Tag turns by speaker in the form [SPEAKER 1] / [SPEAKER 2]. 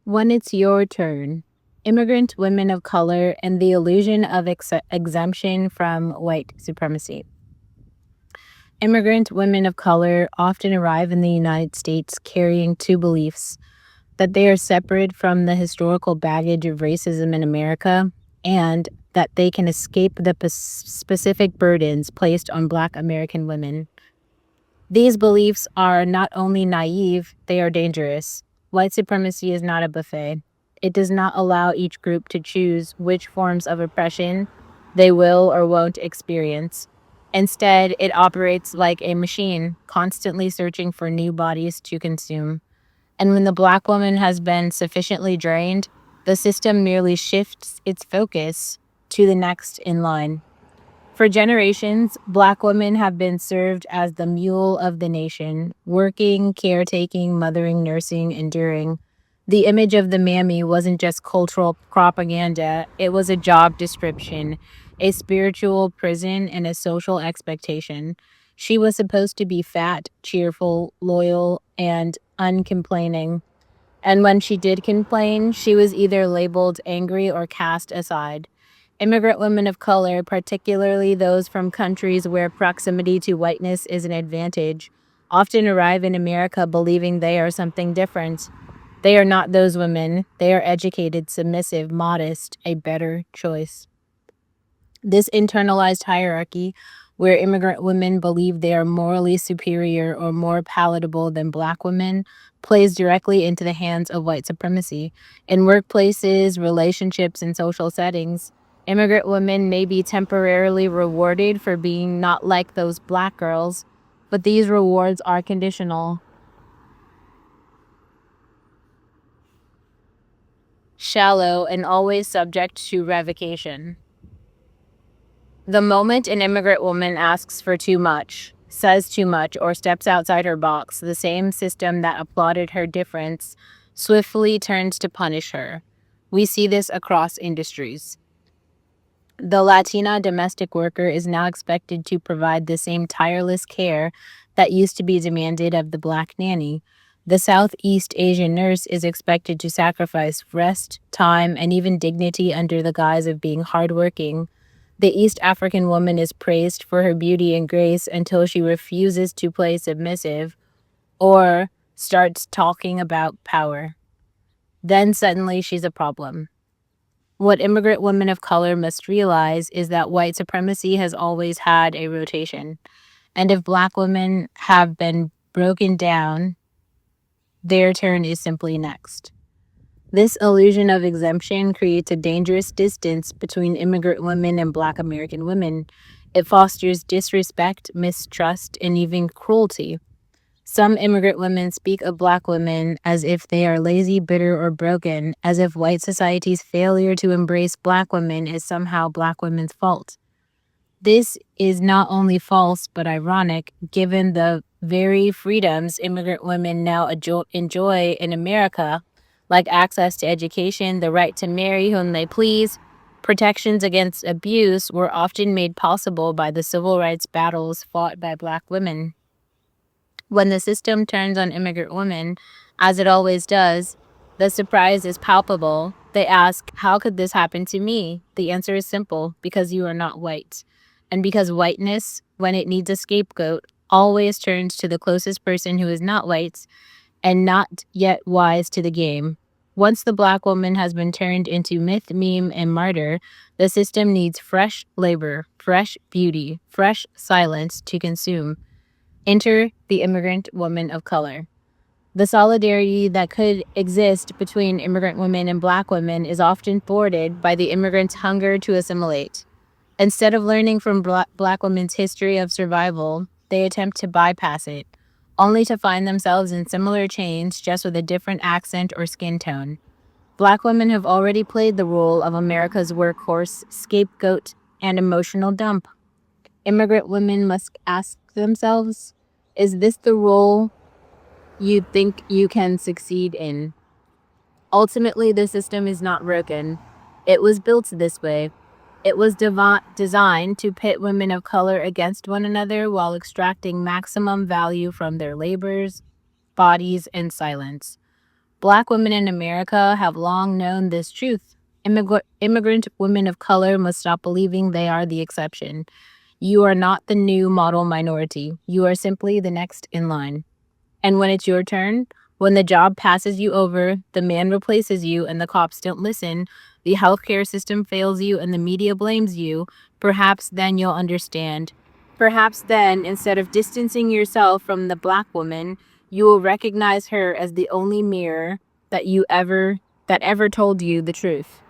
[SPEAKER 1] When it's your turn, immigrant women of color and the illusion of exemption from white supremacy. Immigrant women of color often arrive in the United States carrying two beliefs: that they are separate from the historical baggage of racism in America, and that they can escape the specific burdens placed on Black American women. These beliefs are not only naive, they are dangerous. White supremacy is not a buffet. It does not allow each group to choose which forms of oppression they will or won't experience. Instead, it operates like a machine, constantly searching for new bodies to consume. And when the Black woman has been sufficiently drained, the system merely shifts its focus to the next in line. For generations, Black women have been served as the mule of the nation, working, caretaking, mothering, nursing, enduring. The image of the mammy wasn't just cultural propaganda, it was a job description, a spiritual prison, and a social expectation. She was supposed to be fat, cheerful, loyal, and uncomplaining. And when she did complain, she was either labeled angry or cast aside. Immigrant women of color, particularly those from countries where proximity to whiteness is an advantage, often arrive in America believing they are something different. They are not those women. They are educated, submissive, modest, a better choice. This internalized hierarchy, where immigrant women believe they are morally superior or more palatable than Black women, plays directly into the hands of white supremacy. In workplaces, relationships, and social settings, immigrant women may be temporarily rewarded for being not like those Black girls, but these rewards are conditional, shallow, and always subject to revocation. The moment an immigrant woman asks for too much, says too much, or steps outside her box, the same system that applauded her difference swiftly turns to punish her. We see this across industries. The Latina domestic worker is now expected to provide the same tireless care that used to be demanded of the Black nanny. The Southeast Asian nurse is expected to sacrifice rest, time, and even dignity under the guise of being hardworking. The East African woman is praised for her beauty and grace until she refuses to play submissive or starts talking about power. Then suddenly she's a problem. What immigrant women of color must realize is that white supremacy has always had a rotation. And if Black women have been broken down, their turn is simply next. This illusion of exemption creates a dangerous distance between immigrant women and Black American women. It fosters disrespect, mistrust, and even cruelty. Some immigrant women speak of Black women as if they are lazy, bitter, or broken, as if white society's failure to embrace Black women is somehow Black women's fault. This is not only false but ironic, given the very freedoms immigrant women now enjoy in America, like access to education, the right to marry whom they please. Protections against abuse were often made possible by the civil rights battles fought by Black women. When the system turns on immigrant women, as it always does, the surprise is palpable. They ask, "How could this happen to me?" The answer is simple: because you are not white. And because whiteness, when it needs a scapegoat, always turns to the closest person who is not white and not yet wise to the game. Once the Black woman has been turned into myth, meme, and martyr, the system needs fresh labor, fresh beauty, fresh silence to consume. Enter the immigrant woman of color. The solidarity that could exist between immigrant women and Black women is often thwarted by the immigrants' hunger to assimilate. Instead of learning from Black women's history of survival, they attempt to bypass it, only to find themselves in similar chains, just with a different accent or skin tone. Black women have already played the role of America's workhorse, scapegoat, and emotional dump. Immigrant women must ask themselves, is this the role you think you can succeed in? Ultimately, the system is not broken. It was built this way. It was designed to pit women of color against one another while extracting maximum value from their labors, bodies, and silence. Black women in America have long known this truth. Immigrant women of color must stop believing they are the exception. You are not the new model minority. You are simply the next in line. And when it's your turn, when the job passes you over, the man replaces you, and the cops don't listen, the healthcare system fails you, and the media blames you, perhaps then you'll understand. Perhaps then, instead of distancing yourself from the black woman, you will recognize her as the only mirror that ever told you the truth.